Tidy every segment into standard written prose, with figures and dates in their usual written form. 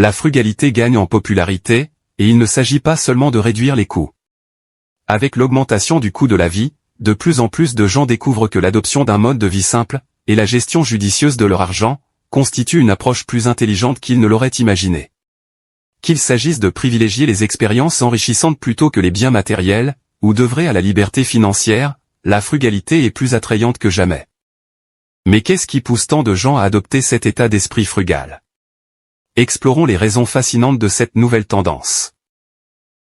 La frugalité gagne en popularité, et il ne s'agit pas seulement de réduire les coûts. Avec l'augmentation du coût de la vie, de plus en plus de gens découvrent que l'adoption d'un mode de vie simple, et la gestion judicieuse de leur argent, constitue une approche plus intelligente qu'ils ne l'auraient imaginé. Qu'il s'agisse de privilégier les expériences enrichissantes plutôt que les biens matériels, ou d'œuvrer à la liberté financière, la frugalité est plus attrayante que jamais. Mais qu'est-ce qui pousse tant de gens à adopter cet état d'esprit frugal? Explorons les raisons fascinantes de cette nouvelle tendance.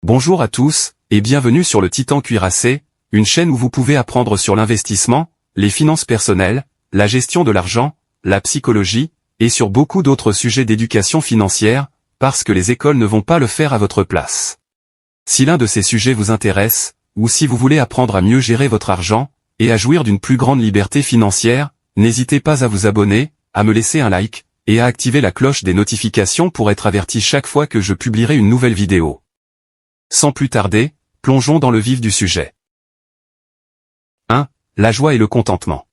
Bonjour à tous, et bienvenue sur le Titan Cuirassé, une chaîne où vous pouvez apprendre sur l'investissement, les finances personnelles, la gestion de l'argent, la psychologie, et sur beaucoup d'autres sujets d'éducation financière, parce que les écoles ne vont pas le faire à votre place. Si l'un de ces sujets vous intéresse, ou si vous voulez apprendre à mieux gérer votre argent, et à jouir d'une plus grande liberté financière, n'hésitez pas à vous abonner, à me laisser un like, et à activer la cloche des notifications pour être averti chaque fois que je publierai une nouvelle vidéo. Sans plus tarder, plongeons dans le vif du sujet. 1. La joie et le contentement.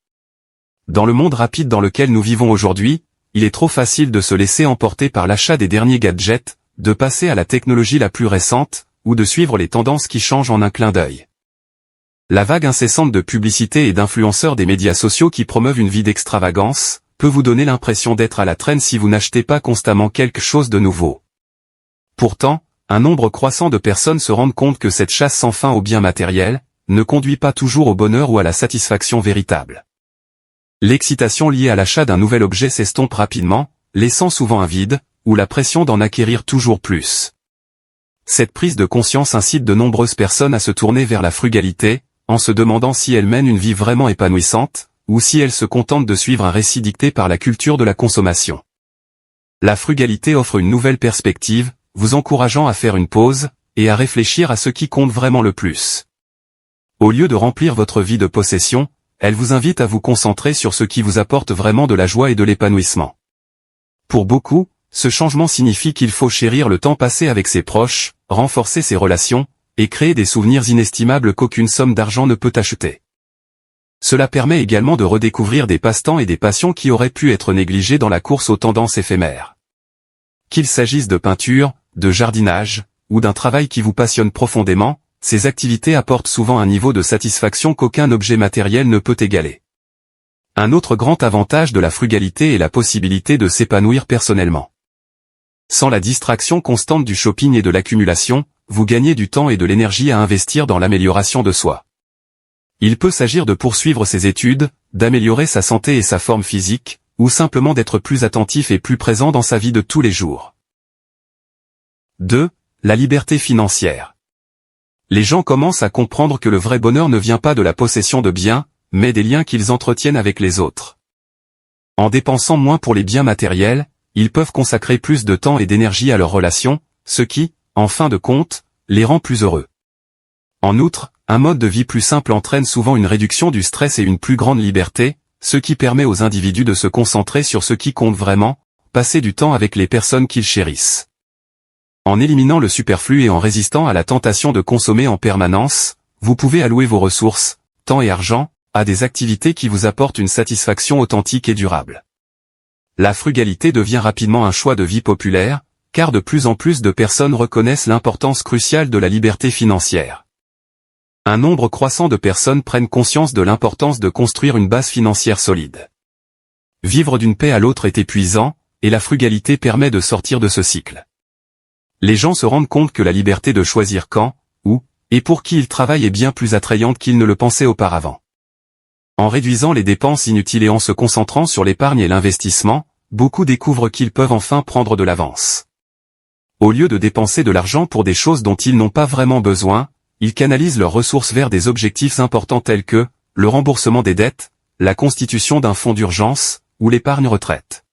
Dans le monde rapide dans lequel nous vivons aujourd'hui, il est trop facile de se laisser emporter par l'achat des derniers gadgets, de passer à la technologie la plus récente, ou de suivre les tendances qui changent en un clin d'œil. La vague incessante de publicités et d'influenceurs des médias sociaux qui promeuvent une vie d'extravagance, peut vous donner l'impression d'être à la traîne si vous n'achetez pas constamment quelque chose de nouveau. Pourtant, un nombre croissant de personnes se rendent compte que cette chasse sans fin aux biens matériels, ne conduit pas toujours au bonheur ou à la satisfaction véritable. L'excitation liée à l'achat d'un nouvel objet s'estompe rapidement, laissant souvent un vide, ou la pression d'en acquérir toujours plus. Cette prise de conscience incite de nombreuses personnes à se tourner vers la frugalité, en se demandant si elles mènent une vie vraiment épanouissante, ou si elles se contentent de suivre un récit dicté par la culture de la consommation. La frugalité offre une nouvelle perspective, vous encourageant à faire une pause, et à réfléchir à ce qui compte vraiment le plus. Au lieu de remplir votre vie de possessions, elle vous invite à vous concentrer sur ce qui vous apporte vraiment de la joie et de l'épanouissement. Pour beaucoup, ce changement signifie qu'il faut chérir le temps passé avec ses proches, renforcer ses relations, et créer des souvenirs inestimables qu'aucune somme d'argent ne peut acheter. Cela permet également de redécouvrir des passe-temps et des passions qui auraient pu être négligées dans la course aux tendances éphémères. Qu'il s'agisse de peinture, de jardinage, ou d'un travail qui vous passionne profondément, ces activités apportent souvent un niveau de satisfaction qu'aucun objet matériel ne peut égaler. Un autre grand avantage de la frugalité est la possibilité de s'épanouir personnellement. Sans la distraction constante du shopping et de l'accumulation, vous gagnez du temps et de l'énergie à investir dans l'amélioration de soi. Il peut s'agir de poursuivre ses études, d'améliorer sa santé et sa forme physique, ou simplement d'être plus attentif et plus présent dans sa vie de tous les jours. 2. La liberté financière. Les gens commencent à comprendre que le vrai bonheur ne vient pas de la possession de biens, mais des liens qu'ils entretiennent avec les autres. En dépensant moins pour les biens matériels, ils peuvent consacrer plus de temps et d'énergie à leurs relations, ce qui, en fin de compte, les rend plus heureux. En outre, un mode de vie plus simple entraîne souvent une réduction du stress et une plus grande liberté, ce qui permet aux individus de se concentrer sur ce qui compte vraiment, passer du temps avec les personnes qu'ils chérissent. En éliminant le superflu et en résistant à la tentation de consommer en permanence, vous pouvez allouer vos ressources, temps et argent, à des activités qui vous apportent une satisfaction authentique et durable. La frugalité devient rapidement un choix de vie populaire, car de plus en plus de personnes reconnaissent l'importance cruciale de la liberté financière. Un nombre croissant de personnes prennent conscience de l'importance de construire une base financière solide. Vivre d'une paix à l'autre est épuisant, et la frugalité permet de sortir de ce cycle. Les gens se rendent compte que la liberté de choisir quand, où, et pour qui ils travaillent est bien plus attrayante qu'ils ne le pensaient auparavant. En réduisant les dépenses inutiles et en se concentrant sur l'épargne et l'investissement, beaucoup découvrent qu'ils peuvent enfin prendre de l'avance. Au lieu de dépenser de l'argent pour des choses dont ils n'ont pas vraiment besoin, ils canalisent leurs ressources vers des objectifs importants tels que le remboursement des dettes, la constitution d'un fonds d'urgence, ou l'épargne retraite.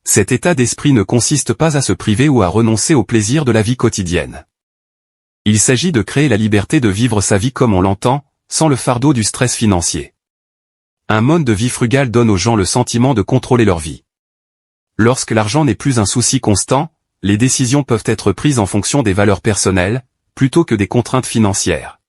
Cet état d'esprit ne consiste pas à se priver ou à renoncer au plaisir de la vie quotidienne. Il s'agit de créer la liberté de vivre sa vie comme on l'entend, sans le fardeau du stress financier. Un mode de vie frugal donne aux gens le sentiment de contrôler leur vie. Lorsque l'argent n'est plus un souci constant, les décisions peuvent être prises en fonction des valeurs personnelles, plutôt que des contraintes financières.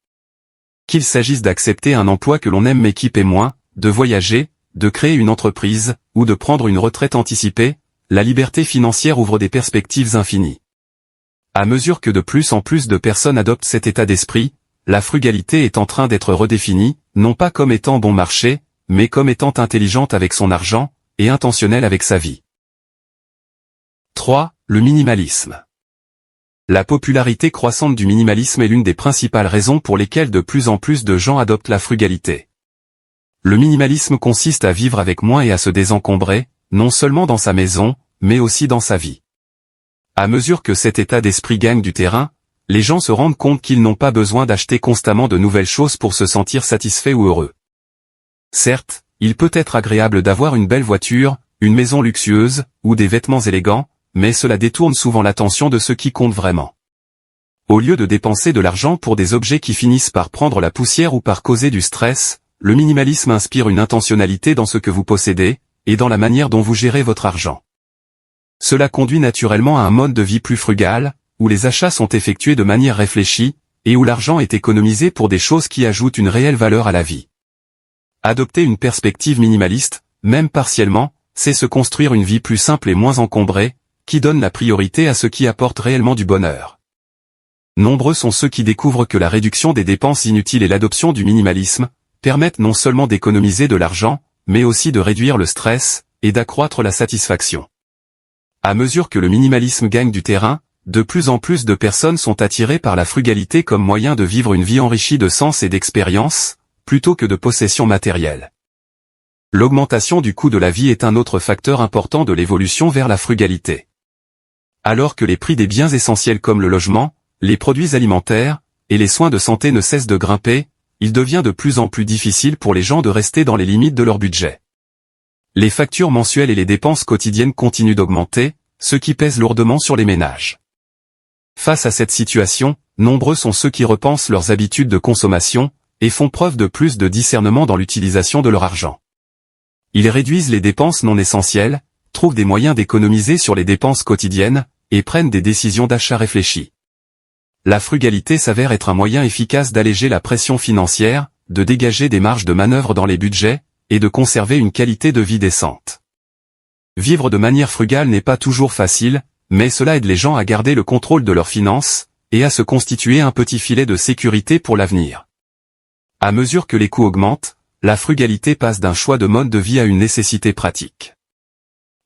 Qu'il s'agisse d'accepter un emploi que l'on aime mais qui paie moins, de voyager, de créer une entreprise, ou de prendre une retraite anticipée, la liberté financière ouvre des perspectives infinies. À mesure que de plus en plus de personnes adoptent cet état d'esprit, la frugalité est en train d'être redéfinie, non pas comme étant bon marché, mais comme étant intelligente avec son argent, et intentionnelle avec sa vie. 3. Le minimalisme. La popularité croissante du minimalisme est l'une des principales raisons pour lesquelles de plus en plus de gens adoptent la frugalité. Le minimalisme consiste à vivre avec moins et à se désencombrer, non seulement dans sa maison, mais aussi dans sa vie. À mesure que cet état d'esprit gagne du terrain, les gens se rendent compte qu'ils n'ont pas besoin d'acheter constamment de nouvelles choses pour se sentir satisfaits ou heureux. Certes, il peut être agréable d'avoir une belle voiture, une maison luxueuse, ou des vêtements élégants, mais cela détourne souvent l'attention de ce qui compte vraiment. Au lieu de dépenser de l'argent pour des objets qui finissent par prendre la poussière ou par causer du stress, le minimalisme inspire une intentionnalité dans ce que vous possédez, et dans la manière dont vous gérez votre argent. Cela conduit naturellement à un mode de vie plus frugal, où les achats sont effectués de manière réfléchie, et où l'argent est économisé pour des choses qui ajoutent une réelle valeur à la vie. Adopter une perspective minimaliste, même partiellement, c'est se construire une vie plus simple et moins encombrée, qui donne la priorité à ce qui apporte réellement du bonheur. Nombreux sont ceux qui découvrent que la réduction des dépenses inutiles et l'adoption du minimalisme permettent non seulement d'économiser de l'argent, mais aussi de réduire le stress et d'accroître la satisfaction. À mesure que le minimalisme gagne du terrain, de plus en plus de personnes sont attirées par la frugalité comme moyen de vivre une vie enrichie de sens et d'expérience, plutôt que de possessions matérielles. L'augmentation du coût de la vie est un autre facteur important de l'évolution vers la frugalité. Alors que les prix des biens essentiels comme le logement, les produits alimentaires, et les soins de santé ne cessent de grimper, il devient de plus en plus difficile pour les gens de rester dans les limites de leur budget. Les factures mensuelles et les dépenses quotidiennes continuent d'augmenter, ce qui pèse lourdement sur les ménages. Face à cette situation, nombreux sont ceux qui repensent leurs habitudes de consommation, et font preuve de plus de discernement dans l'utilisation de leur argent. Ils réduisent les dépenses non essentielles, trouvent des moyens d'économiser sur les dépenses quotidiennes, et prennent des décisions d'achat réfléchies. La frugalité s'avère être un moyen efficace d'alléger la pression financière, de dégager des marges de manœuvre dans les budgets, et de conserver une qualité de vie décente. Vivre de manière frugale n'est pas toujours facile, mais cela aide les gens à garder le contrôle de leurs finances, et à se constituer un petit filet de sécurité pour l'avenir. À mesure que les coûts augmentent, la frugalité passe d'un choix de mode de vie à une nécessité pratique.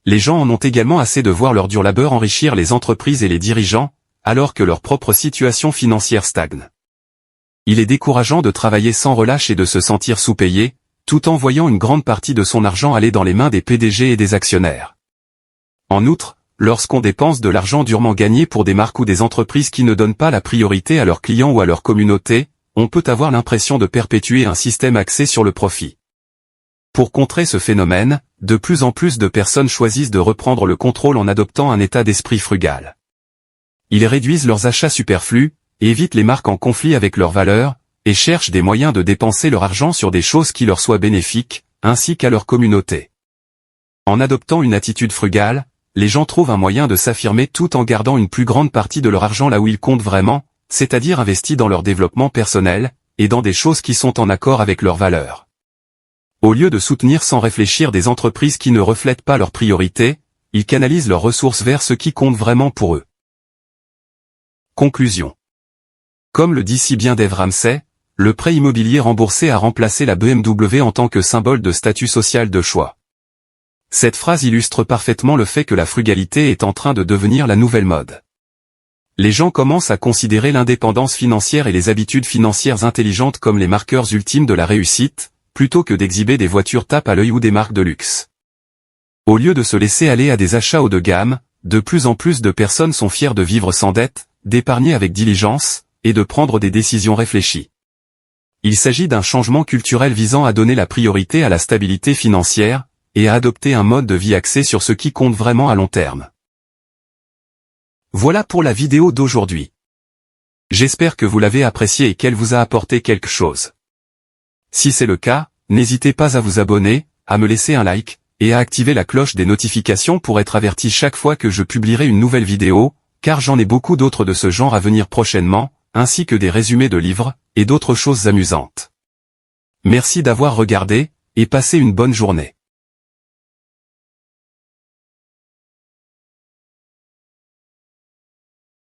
Les gens en ont également assez de voir leur dur labeur enrichir les entreprises et les dirigeants, alors que leur propre situation financière stagne. Il est décourageant de travailler sans relâche et de se sentir sous-payé, tout en voyant une grande partie de son argent aller dans les mains des PDG et des actionnaires. En outre, lorsqu'on dépense de l'argent durement gagné pour des marques ou des entreprises qui ne donnent pas la priorité à leurs clients ou à leur communauté, on peut avoir l'impression de perpétuer un système axé sur le profit. Pour contrer ce phénomène, de plus en plus de personnes choisissent de reprendre le contrôle en adoptant un état d'esprit frugal. Ils réduisent leurs achats superflus, évitent les marques en conflit avec leurs valeurs, et cherchent des moyens de dépenser leur argent sur des choses qui leur soient bénéfiques, ainsi qu'à leur communauté. En adoptant une attitude frugale, les gens trouvent un moyen de s'affirmer tout en gardant une plus grande partie de leur argent là où ils comptent vraiment, c'est-à-dire investi dans leur développement personnel, et dans des choses qui sont en accord avec leurs valeurs. Au lieu de soutenir sans réfléchir des entreprises qui ne reflètent pas leurs priorités, ils canalisent leurs ressources vers ce qui compte vraiment pour eux. Conclusion. Comme le dit si bien Dave Ramsey, le prêt immobilier remboursé a remplacé la BMW en tant que symbole de statut social de choix. Cette phrase illustre parfaitement le fait que la frugalité est en train de devenir la nouvelle mode. Les gens commencent à considérer l'indépendance financière et les habitudes financières intelligentes comme les marqueurs ultimes de la réussite, plutôt que d'exhiber des voitures tape à l'œil ou des marques de luxe. Au lieu de se laisser aller à des achats haut de gamme, de plus en plus de personnes sont fières de vivre sans dette, d'épargner avec diligence, et de prendre des décisions réfléchies. Il s'agit d'un changement culturel visant à donner la priorité à la stabilité financière, et à adopter un mode de vie axé sur ce qui compte vraiment à long terme. Voilà pour la vidéo d'aujourd'hui. J'espère que vous l'avez appréciée et qu'elle vous a apporté quelque chose. Si c'est le cas, n'hésitez pas à vous abonner, à me laisser un like, et à activer la cloche des notifications pour être averti chaque fois que je publierai une nouvelle vidéo, car j'en ai beaucoup d'autres de ce genre à venir prochainement, ainsi que des résumés de livres, et d'autres choses amusantes. Merci d'avoir regardé, et passez une bonne journée.